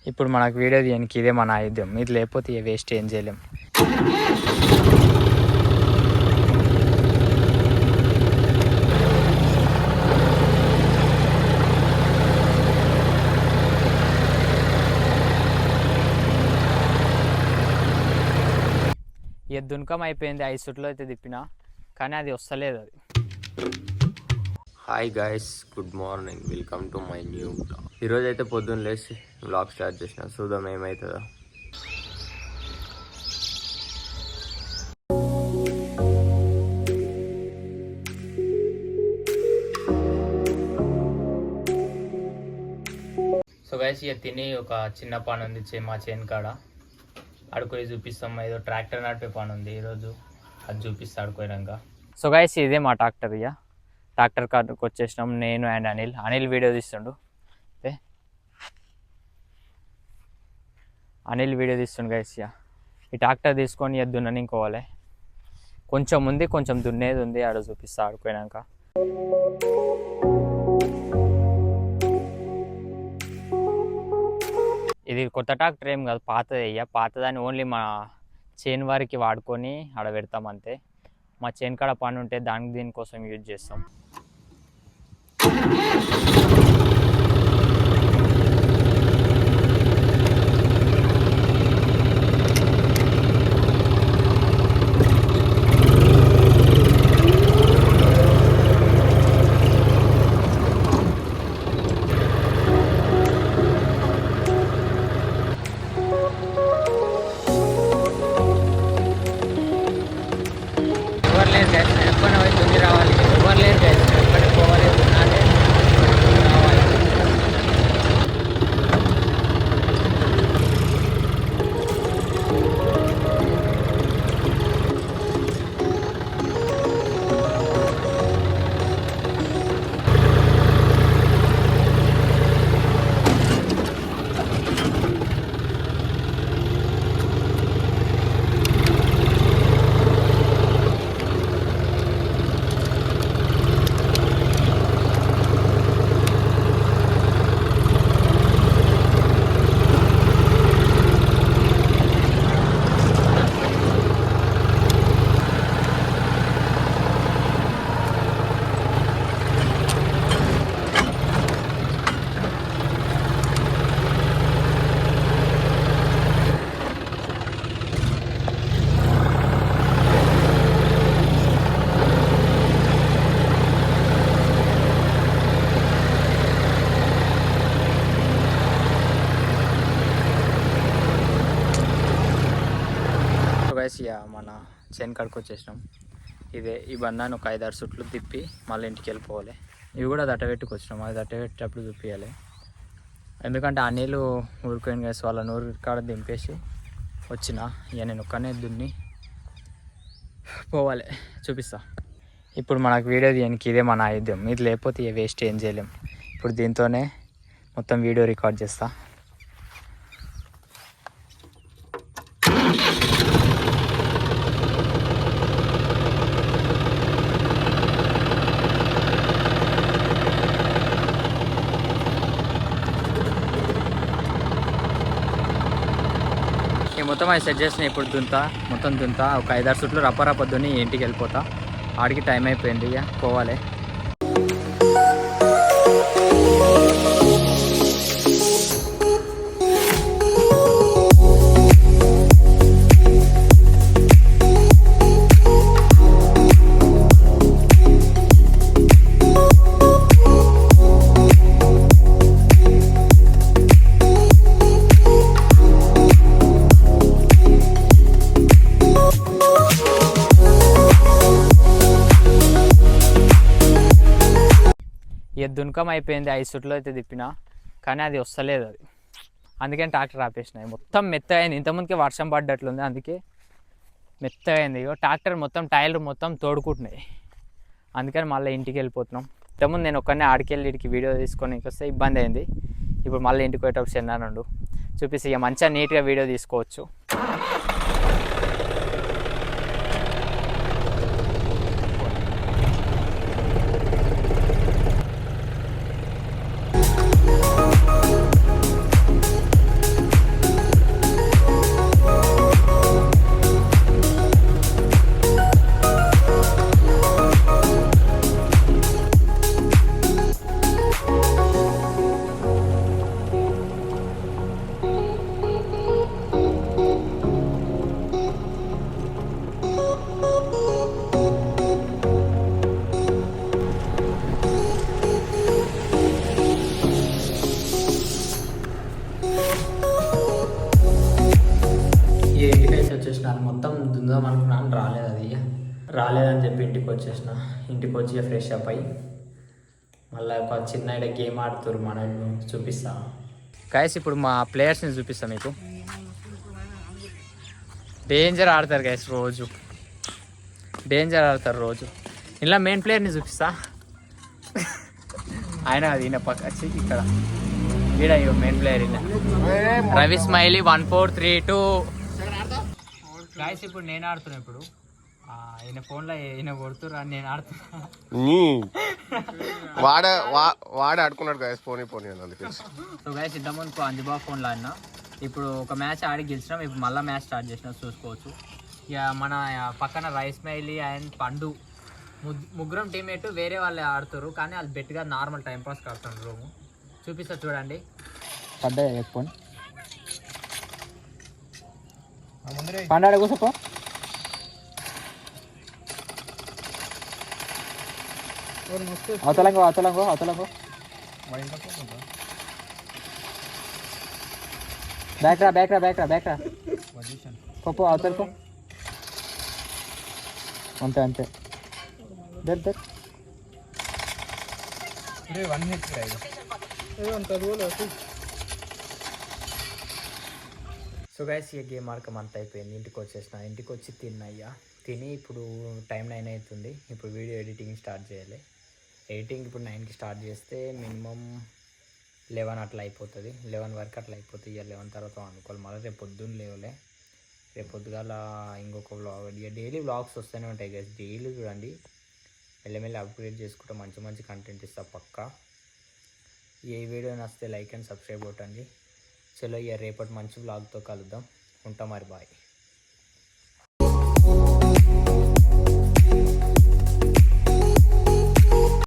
ఇప్పుడు మనకు వీడియో తీయడానికి ఇదే మన ఆయుధం. ఇది లేకపోతే వేస్ట్ ఏం చేయలేం. ఇక దునకం అయిపోయింది. 5 సుట్లు అయితే తిప్పినా కానీ అది వస్తలేదు. అది hi guys, good morning, welcome to my new blog. ఈరోజు అయితే పొద్దున్న లేచి బ్లాగ్ స్టార్ట్ చేసిన. చూద్దాం ఏమవుతుందో. సో గైస్ ఇక తిని ఒక చిన్న పని ఉంది మా చేను కాడ. అడుకోయి చూపిస్తాం. ఏదో ట్రాక్టర్ నడిపే పని ఉంది ఈరోజు, అది చూపిస్తా అడుకోయినాక. సో గైస్ ఇదే మా ట్రాక్టర్. ఇక ట్రాక్టర్ కాడకు వచ్చేసినాం నేను అండ్ అనిల్ వీడియో తీస్తుండు. అనిల్ వీడియో తీస్తుండు గైస్. ఇక ఈ ట్రాక్టర్ తీసుకొని దున్ననికోవాలి. కొంచెం ఉంది, కొంచెం దున్నేది ఉంది, ఆడ చూపిస్తా ఆడుకోయినాక. ఇది కొత్త ట్రాక్టర్ ఏం కాదు, పాతది. అయ్యా పాతదాన్ని ఓన్లీ మా చేను వారికి వాడుకొని ఆడ పెడతాం అంతే. మా చేను కాడ పని ఉంటే దీనికోసం యూజ్ చేస్తాం. ఇక మన చేను కాడికి వచ్చేసినాం. ఈ బంధాన్ని ఒక 5-6 సుట్లు తిప్పి మళ్ళీ ఇంటికి వెళ్ళిపోవాలి. ఇవి కూడా దట్టబెట్టుకు వచ్చినాం. అది దట్టబెట్టేటప్పుడు చూపించాలి. ఎందుకంటే ఆ నీళ్ళు ఊరుకోయిన గైస్, వాళ్ళ నూరు కాడ దింపేసి వచ్చిన. ఇక నేను ఒక్కనే దున్ని పోవాలి. చూపిస్తా. ఇప్పుడు మనకు వీడియో తీయడానికి ఇదే మన ఆయుధం. ఇది లేకపోతే వేస్ట్ ఏం చేయలేం. ఇప్పుడు దీంతోనే మొత్తం వీడియో రికార్డ్ చేస్తా. మొత్తం అది సెట్ చేసిన. ఇప్పుడు మొత్తం దుంతా ఒక 5-6 సుట్లు రప్ప దున్ని ఇంటికి వెళ్ళిపోతా. ఆడికి టైం అయిపోయింది, ఇక పోవాలి. ఇక దునకం అయిపోయింది. 5 సుట్లు అయితే తిప్పినా కానీ అది వస్తలేదు. అది అందుకని ట్రాక్టర్ ఆపేసినాయి. మొత్తం మెత్తగా అయింది. ఇంతకుముందుకే వర్షం పడ్డట్లుంది, అందుకే మెత్తగా అయింది. ఇక ట్రాక్టర్ మొత్తం టైర్లు మొత్తం తోడుకుంటున్నాయి. అందుకని మళ్ళీ ఇంటికి వెళ్ళిపోతున్నాం. ఇంతకుముందు నేను ఒక్కనే ఆడికెళ్ళి ఇడికి వీడియో తీసుకొని వస్తే ఇబ్బంది అయింది. ఇప్పుడు మళ్ళీ ఇంటికి పోయేటప్పుడు చెన్నాను చూపిస్తే ఇక మంచిగా నీట్గా వీడియో తీసుకోవచ్చు. ఈ ఇంటికైతే వచ్చేసినాను, మొత్తం దుందాం అనుకున్నాను, రాలేదు అది. రాలేదని చెప్పి ఇంటికి వచ్చేసిన. ఇంటికి వచ్చి ఫ్రెష్ అప్ అయ్యి మళ్ళీ ఒక చిన్న గేమ్ ఆడుతారు మన చూపిస్తా గైస్. ఇప్పుడు మా ప్లేయర్స్ని చూపిస్తా మీకు. డేంజర్ ఆడతారు గైస్, రోజు డేంజర్ ఆడతారు రోజు. ఇలా మెయిన్ ప్లేయర్ని చూపిస్తా. ఆయన అది ఈయన పక్క వచ్చి ఇక్కడ ఈడ మెయిన్ ప్లేయర్ ఈయన రవి స్మైలీ 1432 గైస్. ఇప్పుడు నేను ఆడుతున్నా. ఇప్పుడు ఈయన ఫోన్లో ఈయన కొడుతురా, నేను ఆడుతున్నా. వాడే ఆడుకున్నాడు గైస్, పోనీ సో గైస్ ఇంతకుముందు అంజుబా ఫోన్లో ఆడినా. ఇప్పుడు ఒక మ్యాచ్ ఆడి గెలిచినాం. ఇప్పుడు మళ్ళీ మ్యాచ్ స్టార్ట్ చేసినా, చూసుకోవచ్చు. ఇక మన పక్కన రవి స్మైలీ అండ్ పండు ముగ్గురం టీమేట్ వేరే వాళ్ళే ఆడుతారు, కానీ వాళ్ళు బెట్గా నార్మల్ టైంపాస్ ఆడుతున్నారు. రూము చూపిస్తా చూడండి. పడ్డాయి ఎక్కువ పండాడ కూసపో. అవతలంగో అవతలంగో అవతలంగో. బ్యాక్ రా బ్యాక్ రా బ్యాక్ రా బ్యాక్ రా పప్పు అవతలకు. అంతే అంతే. దర్ దర్ సో గైస్ ఈ గేమ్ ఆడకం అంత అయిపోయింది. ఇంటికి వచ్చేసిన. ఇంటికి వచ్చి తిన్నయ్యా. తిని ఇప్పుడు టైం 9 అవుతుంది. ఇప్పుడు వీడియో ఎడిటింగ్ స్టార్ట్ చేయాలి. ఎడిటింగ్ ఇప్పుడు 9కి స్టార్ట్ చేస్తే మినిమం 11 అట్లా అయిపోతుంది. 11 వరకు అట్లా అయిపోతుంది. ఇక 11 తర్వాత అనుకోవాలి. మళ్ళీ రేపు పొద్దున్న లేవలే. రేపు పొద్దుగాల ఇంకొక వ్లాగ్. ఇక డైలీ వ్లాగ్స్ వస్తూనే ఉంటాయి గైస్. డైలీ చూడండి. మెల్లమెల్లి అప్గ్రేడ్ చేసుకుంటే మంచి మంచి కంటెంట్ ఇస్తా పక్కా. ఈ వీడియో నచ్చితే లైక్ అండ్ సబ్స్క్రైబ్ కొట్టండి. చలో ఇక రేపటి మంచి వ్లాగ్తో కలుద్దాం. ఉంటాం మరి, బాయ్.